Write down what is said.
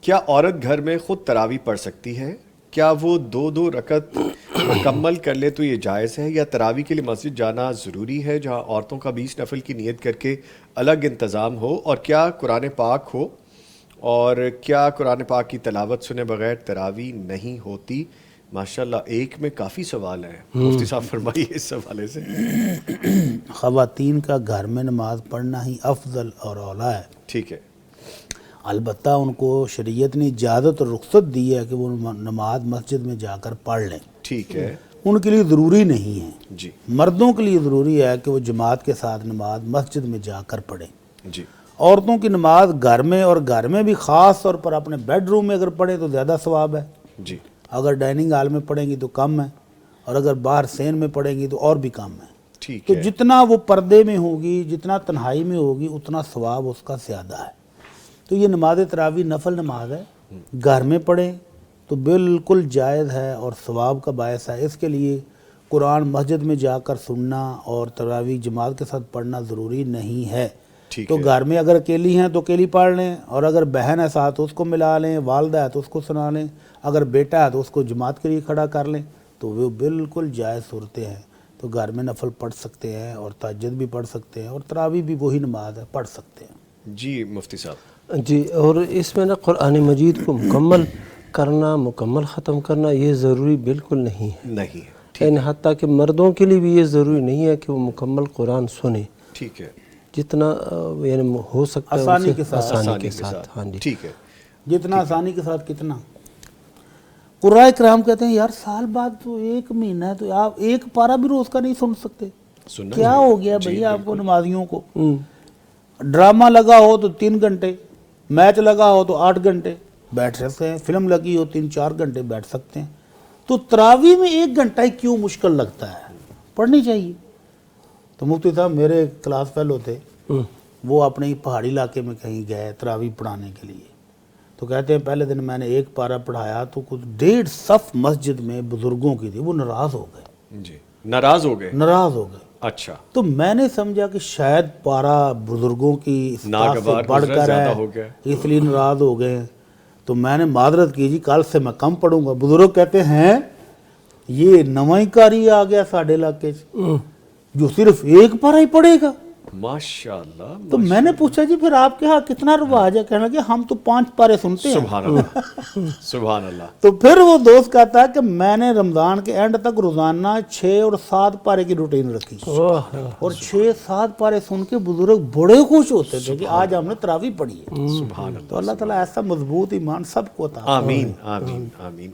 کیا عورت گھر میں خود تراویح پڑھ سکتی ہے؟ کیا وہ 2 رکعت مکمل کر لے تو یہ جائز ہے، یا تراویح کے لیے مسجد جانا ضروری ہے جہاں عورتوں کا 20 نفل کی نیت کر کے الگ انتظام ہو؟ اور کیا قرآن پاک ہو اور کیا قرآن پاک کی تلاوت سنے بغیر تراویح نہیں ہوتی؟ ماشاءاللہ ایک میں کافی سوال ہیں، مفتی صاحب فرمائیے اس حوالے سے۔ خواتین کا گھر میں نماز پڑھنا ہی افضل اور اولیٰ ہے۔ ٹھیک ہے، البتہ ان کو شریعت نے اجازت اور رخصت دی ہے کہ وہ نماز مسجد میں جا کر پڑھ لیں، ٹھیک ہے ان کے لیے ضروری نہیں ہے۔ جی مردوں کے لیے ضروری ہے کہ وہ جماعت کے ساتھ نماز مسجد میں جا کر پڑھیں۔ جی عورتوں کی نماز گھر میں، اور گھر میں بھی خاص طور پر اپنے بیڈ روم میں اگر پڑھیں تو زیادہ ثواب ہے، جی اگر ڈائننگ ہال میں پڑھیں گی تو کم ہے، اور اگر باہر سین میں پڑھیں گی تو اور بھی کم ہے۔ ٹھیک تو ہے، جتنا وہ پردے میں ہوگی، جتنا تنہائی میں ہوگی، اتنا ثواب اس کا زیادہ ہے۔ تو یہ نماز تراویح نفل نماز ہے، گھر میں پڑھیں تو بالکل جائز ہے اور ثواب کا باعث ہے۔ اس کے لیے قرآن مسجد میں جا کر سننا اور تراویح جماعت کے ساتھ پڑھنا ضروری نہیں ہے۔ ٹھیک تو ہے، گھر میں اگر اکیلی ہیں تو اکیلی پڑھ لیں، اور اگر بہن ہے ساتھ اس کو ملا لیں، والدہ ہے تو اس کو سنا لیں، اگر بیٹا ہے تو اس کو جماعت کے لیے کھڑا کر لیں، تو وہ بالکل جائز صورتیں ہیں۔ تو گھر میں نفل پڑھ سکتے ہیں، اور تہجد بھی پڑھ سکتے ہیں، اور تراویح بھی وہی نماز ہے، پڑھ سکتے ہیں۔ جی مفتی صاحب۔ جی، اور اس میں نا قرآن مجید کو مکمل کرنا، مکمل ختم کرنا یہ ضروری بالکل نہیں ہے، نہیں ہے، یعنی حتیٰ کہ مردوں کے لیے بھی یہ ضروری نہیں ہے کہ وہ مکمل قرآن سنیں، ٹھیک ہے، جتنا یعنی ہو سکتا ہے آسانی اسے کے ساتھ، آسانی کے ساتھ۔ ہاں جی، ٹھیک ہے، جتنا آسانی کے ساتھ کتنا۔ قرآن کرام کہتے ہیں یار سال بعد تو 1 مہینہ ہے، تو آپ 1 پارہ بھی روز کا نہیں سن سکتے؟ سننا کیا چاہیے۔ ہو گیا جی، بھئی آپ کو نمازیوں کو؟ ہوں، ڈرامہ لگا ہو تو 3 گھنٹے، میچ لگا ہو تو 8 گھنٹے بیٹھ سکتے ہیں، فلم لگی ہو 3-4 گھنٹے بیٹھ سکتے ہیں، تو تراویح میں 1 گھنٹہ ہی کیوں مشکل لگتا ہے؟ پڑھنی چاہیے۔ تو مفتی صاحب میرے کلاس فیلو تھے، وہ اپنے پہاڑی علاقے میں کہیں گئے تراویح پڑھانے کے لیے، تو کہتے ہیں پہلے دن میں نے 1 پارہ پڑھایا تو کچھ 1.5 صف مسجد میں بزرگوں کی تھی، وہ ناراض ہو گئے، جی ناراض ہو گئے، ناراض ہو گئے۔ اچھا، تو میں نے سمجھا کہ شاید پارہ بزرگوں کی استطاعت سے ناگوار بڑھ گزرا، کر زیادہ ہے، ہو گیا۔ اس لیے ناراض ہو گئے ہیں۔ تو میں نے معذرت کی، جی کل سے میں کم پڑھوں گا۔ بزرگ کہتے ہیں یہ نواں کاری آ گیا ساڑھے علاقے سے جو صرف 1 پارہ ہی پڑھے گا۔ ماشاءاللہ، تو میں نے پوچھا جی پھر آپ کے ہاں کتنا رواج ہے؟ کہنے لگے ہم تو 5 پارے سنتے ہیں۔ سبحان اللہ، سبحان اللہ، تو پھر وہ دوست کہتا ہے کہ میں نے رمضان کے اینڈ تک روزانہ 6 اور 7 پارے کی روٹین رکھی، اور 6-7 پارے سن کے بزرگ بڑے خوش ہوتے تھے کہ آج ہم نے تراویح پڑھی ہے۔ سبحان اللہ، تو اللہ تعالیٰ ایسا مضبوط ایمان سب کو عطا فرمائے۔ آمین آمین آمین۔